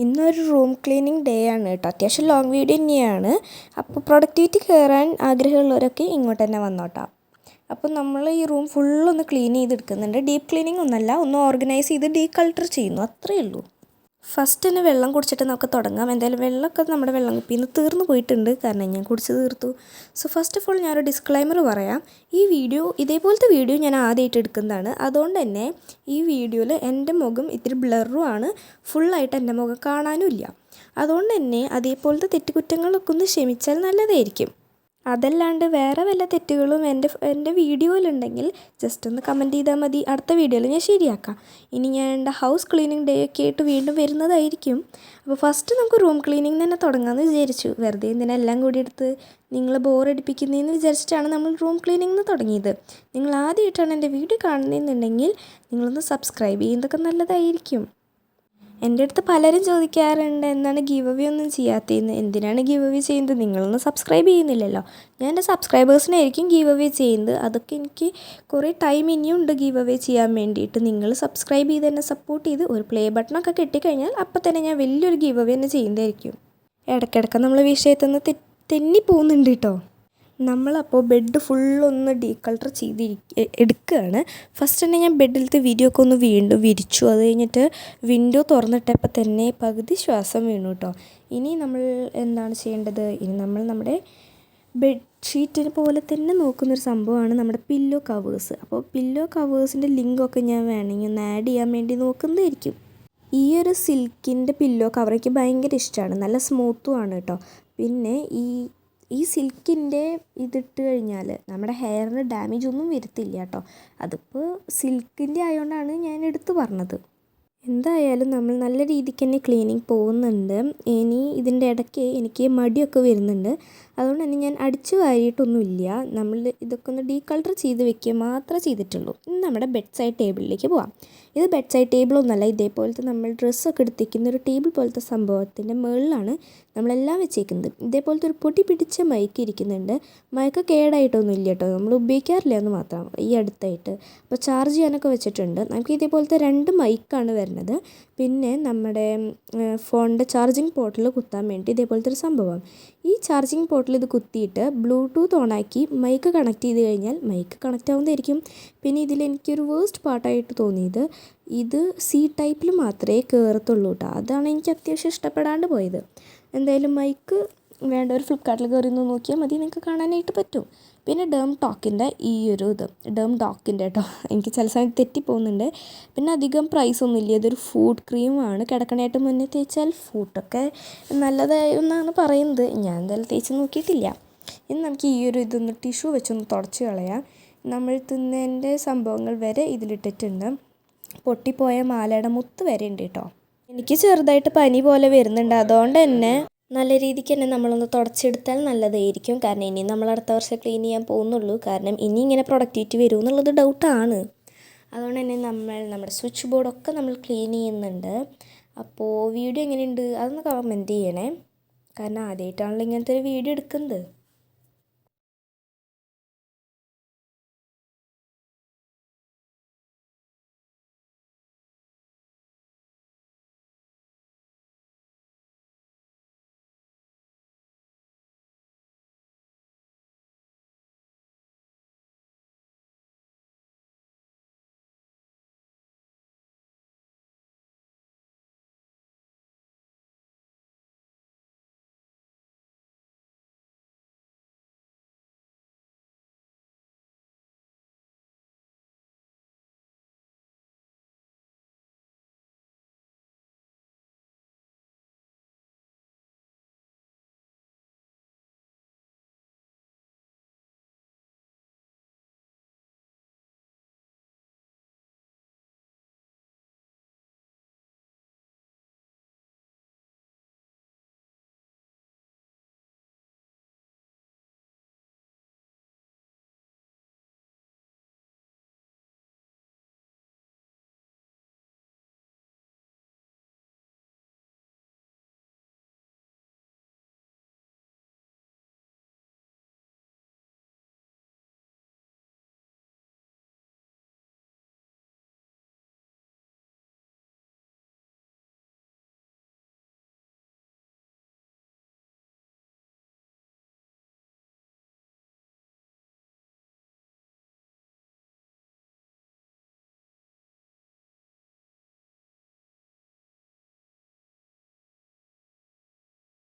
ഇന്നൊരു room cleaning day ആണ് കേട്ടോ. അത്യാവശ്യം ലോങ് വീഡിയോ തന്നെയാണ്. അപ്പോൾ പ്രൊഡക്ടിവിറ്റി കയറാൻ ആഗ്രഹമുള്ളവരൊക്കെ ഇങ്ങോട്ട് തന്നെ വന്നോട്ടോ. അപ്പോൾ നമ്മൾ ഈ റൂം ഫുള്ളൊന്ന് ക്ലീൻ ചെയ്തെടുക്കുന്നുണ്ട്. ഡീപ്പ് ക്ലീനിങ് ഒന്നല്ല, ഒന്ന് ഓർഗനൈസ് ചെയ്ത് ഡീകൾട്ടർ ചെയ്യുന്നു, അത്രയേ ഉള്ളൂ. ഫസ്റ്റ് തന്നെ വെള്ളം കുടിച്ചിട്ട് നമുക്ക് തുടങ്ങാം. എന്തായാലും വെള്ളമൊക്കെ നമ്മുടെ വെള്ളം കുപ്പിയിൽ നിന്ന് തീർന്നു പോയിട്ടുണ്ട്, കാരണം ഞാൻ കുടിച്ച് തീർത്തു. സോ ഫസ്റ്റ് ഓഫ് ഓൾ ഞാനൊരു ഡിസ്ക്ലൈമർ പറയാം. ഈ വീഡിയോ ഇതേപോലത്തെ വീഡിയോ ഞാൻ ആദ്യമായിട്ട് എടുക്കുന്നതാണ്. അതുകൊണ്ട് തന്നെ ഈ വീഡിയോയിൽ എൻ്റെ മുഖം ഇത്തിരി ബ്ലറുമാണ്, ഫുള്ളായിട്ട് എൻ്റെ മുഖം കാണാനും ഇല്ല. അതുകൊണ്ട് തന്നെ അതേപോലത്തെ തെറ്റുകുറ്റങ്ങളൊക്കെ ഒന്ന് ക്ഷമിച്ചാൽ നല്ലതായിരിക്കും. അതല്ലാണ്ട് വേറെ വല്ല തെറ്റുകളും എൻ്റെ വീഡിയോയിലുണ്ടെങ്കിൽ ജസ്റ്റ് ഒന്ന് കമൻറ്റ് ചെയ്താൽ മതി. അടുത്ത വീഡിയോയിൽ ഞാൻ ശരിയാക്കാം. ഇനി ഞാൻ എൻ്റെ ഹൗസ് ക്ലീനിങ് ഡേ ഒക്കെ ആയിട്ട് വീണ്ടും വരുന്നതായിരിക്കും. അപ്പോൾ ഫസ്റ്റ് നമുക്ക് റൂം ക്ലീനിങ് തന്നെ തുടങ്ങാമെന്ന് വിചാരിച്ചു. വെറുതെ ഇതിനെല്ലാം കൂടി എടുത്ത് നിങ്ങൾ ബോറടിപ്പിക്കുന്നതെന്ന് വിചാരിച്ചിട്ടാണ് നമ്മൾ റൂം ക്ലീനിങ്ങിന് തുടങ്ങിയത്. നിങ്ങൾ ആദ്യമായിട്ടാണ് എൻ്റെ വീഡിയോ കാണുന്നതെന്നുണ്ടെങ്കിൽ നിങ്ങളൊന്ന് സബ്സ്ക്രൈബ് ചെയ്യുന്നതൊക്കെ നല്ലതായിരിക്കും. എൻ്റെ അടുത്ത് പലരും ചോദിക്കാറുണ്ട്, എന്താണ് ഗീവ് അവേ ഒന്നും ചെയ്യാത്തതെന്ന്. എന്തിനാണ് ഗീവ് അവേ ചെയ്യുന്നത്? നിങ്ങളൊന്നും സബ്സ്ക്രൈബ് ചെയ്യുന്നില്ലല്ലോ. ഞാൻ എൻ്റെ സബ്സ്ക്രൈബേഴ്സിനായിരിക്കും ഗീവ് അവേ ചെയ്യുന്നത്. അതൊക്കെ എനിക്ക് കുറേ ടൈം ഇനിയുണ്ട് ഗീവ് അവേ ചെയ്യാൻ വേണ്ടിയിട്ട്. നിങ്ങൾ സബ്സ്ക്രൈബ് ചെയ്ത് എന്നെ സപ്പോർട്ട് ചെയ്ത് ഒരു പ്ലേ ബട്ടണൊക്കെ കിട്ടിക്കഴിഞ്ഞാൽ അപ്പം തന്നെ ഞാൻ വലിയൊരു ഗീവ് അവേ തന്നെ ചെയ്യുന്നതായിരിക്കും. ഇടയ്ക്കിടയ്ക്ക് നമ്മൾ വിഷയത്തിൽ നിന്ന് തെന്നി പോകുന്നുണ്ട് കേട്ടോ. നമ്മളപ്പോൾ ബെഡ് ഫുള്ളൊന്ന് ഡീകൾട്ടർ എടുക്കുകയാണ്. ഫസ്റ്റ് തന്നെ ഞാൻ ബെഡിലത്തെ ഒക്കെ ഒന്ന് വീണ്ടും വിരിച്ചു. അത് കഴിഞ്ഞിട്ട് വിൻഡോ തുറന്നിട്ടപ്പോൾ തന്നെ പകുതി ശ്വാസം വീണു കേട്ടോ. ഇനി നമ്മൾ എന്താണ് ചെയ്യേണ്ടത്? ഇനി നമ്മൾ നമ്മുടെ ബെഡ്ഷീറ്റിനെ പോലെ തന്നെ നോക്കുന്നൊരു സംഭവമാണ് നമ്മുടെ പില്ലോ കവേഴ്സ്. അപ്പോൾ പില്ലോ കവേഴ്സിൻ്റെ ലിങ്കൊക്കെ ഞാൻ വേണമെങ്കിൽ ഒന്ന് ആഡ് ചെയ്യാൻ വേണ്ടി നോക്കുന്നതായിരിക്കും. ഈ ഒരു സിൽക്കിൻ്റെ പില്ലോ കവർ എനിക്ക് ഭയങ്കര ഇഷ്ടമാണ്. നല്ല സ്മൂത്തും ആണ് കേട്ടോ. പിന്നെ ഈ സിൽക്കിൻ്റെ ഇതിട്ട് കഴിഞ്ഞാൽ നമ്മുടെ ഹെയറിന് ഡാമേജ് ഒന്നും വരുത്തില്ല കേട്ടോ. അതിപ്പോൾ സിൽക്കിൻ്റെ ആയതുകൊണ്ടാണ് ഞാൻ എടുത്തു പറഞ്ഞത്. എന്തായാലും നമ്മൾ നല്ല രീതിക്ക് തന്നെ ക്ലീനിങ് പോകുന്നുണ്ട്. ഇനി ഇതിൻ്റെ ഇടയ്ക്ക് എനിക്ക് മടിയൊക്കെ വരുന്നുണ്ട്. അതുകൊണ്ട് തന്നെ ഞാൻ അടിച്ചു വാരിയിട്ടൊന്നുമില്ല. നമ്മൾ ഇതൊക്കെ ഒന്ന് ഡീകൾട്ടർ ചെയ്ത് വെക്കുക മാത്രമേ ചെയ്തിട്ടുള്ളൂ. ഇനി നമ്മുടെ ബെഡ് സൈഡ് ടേബിളിലേക്ക് പോവാം. ഇത് ബെഡ് സൈഡ് ടേബിളൊന്നുമല്ല, ഇതേപോലത്തെ നമ്മൾ ഡ്രസ്സൊക്കെ എടുത്തിരിക്കുന്ന ഒരു ടേബിൾ പോലത്തെ സംഭവത്തിൻ്റെ മുകളിലാണ് നമ്മളെല്ലാം വെച്ചേക്കുന്നത്. ഇതേപോലത്തെ ഒരു പൊടി പിടിച്ച മൈക്ക് ഇരിക്കുന്നുണ്ട്. മൈക്ക് കേടായിട്ടൊന്നും ഇല്ല കേട്ടോ, നമ്മൾ ഉപയോഗിക്കാറില്ല എന്ന് മാത്രം ഈ അടുത്തായിട്ട്. അപ്പോൾ ചാർജ് ചെയ്യാനൊക്കെ വെച്ചിട്ടുണ്ട്. നമുക്ക് ഇതേപോലത്തെ 2 മൈക്കാണ് വരുന്നത്. പിന്നെ നമ്മുടെ ഫോണിൻ്റെ ചാർജിങ് പോർട്ടിൽ കുത്താൻ വേണ്ടി ഇതേപോലത്തെ ഒരു സംഭവം. ഈ ചാർജിങ് പോർട്ടിൽ ഇത് കുത്തിയിട്ട് ബ്ലൂടൂത്ത് ഓണാക്കി മൈക്ക് കണക്ട് ചെയ്ത് കഴിഞ്ഞാൽ മൈക്ക് കണക്റ്റ് ആവുന്നതായിരിക്കും. പിന്നെ ഇതിലെനിക്കൊരു വേസ്റ്റ് പാർട്ടായിട്ട് തോന്നിയത്, ഇത് സി ടൈപ്പിൽ മാത്രമേ കയറത്തുള്ളൂ കേട്ടോ. അതാണ് എനിക്ക് അത്യാവശ്യം ഇഷ്ടപ്പെടാണ്ട് പോയത്. എന്തായാലും മൈക്ക് വേണ്ടവർ ഫ്ലിപ്കാർട്ടിൽ കയറി ഒന്ന് നോക്കിയാൽ മതി, നിങ്ങൾക്ക് കാണാനായിട്ട് പറ്റും. പിന്നെ ഡേം ടോക്കിൻ്റെ ഈ ഒരു ഡേം ഡോക്കിൻ്റെ കേട്ടോ, എനിക്ക് ചില സമയത്ത് തെറ്റിപ്പോകുന്നുണ്ട്. പിന്നെ അധികം പ്രൈസൊന്നുമില്ല. ഇതൊരു ഫുഡ് ക്രീമാണ്. കിടക്കണയായിട്ട് മുന്നേ തേച്ചാൽ ഫുഡൊക്കെ നല്ലതായെന്നാണ് പറയുന്നത്. ഞാൻ എന്തായാലും തേച്ച് നോക്കിയിട്ടില്ല. ഇനി നമുക്ക് ഈ ഒരു ഇതൊന്ന് ടിഷ്യൂ വെച്ചൊന്ന് തുടച്ച് കളയാം. നമ്മൾ തിന്നതിൻ്റെ സംഭവങ്ങൾ വരെ ഇതിലിട്ടിട്ടുണ്ട്. പൊട്ടിപ്പോയ മാലയുടെ മുത്ത് വരെ ഉണ്ട് കേട്ടോ. എനിക്ക് ചെറുതായിട്ട് പനി പോലെ വരുന്നുണ്ട്. അതുകൊണ്ട് തന്നെ നല്ല രീതിക്ക് തന്നെ നമ്മളൊന്ന് തുടച്ചെടുത്താൽ നല്ലതായിരിക്കും. കാരണം ഇനി നമ്മൾ അടുത്ത വർഷം ക്ലീൻ ചെയ്യാൻ പോകുന്നുള്ളൂ. കാരണം ഇനി ഇങ്ങനെ പ്രൊഡക്ടിവിറ്റി വരും എന്നുള്ളത് ഡൗട്ടാണ്. അതുകൊണ്ട് തന്നെ നമ്മുടെ സ്വിച്ച് ബോർഡൊക്കെ നമ്മൾ ക്ലീൻ ചെയ്യുന്നുണ്ട്. അപ്പോൾ വീഡിയോ എങ്ങനെയുണ്ട് അതൊന്ന് കമൻറ്റ് ചെയ്യണേ. കാരണം ആദ്യമായിട്ടാണല്ലോ ഇങ്ങനത്തെ ഒരു വീഡിയോ എടുക്കുന്നത്.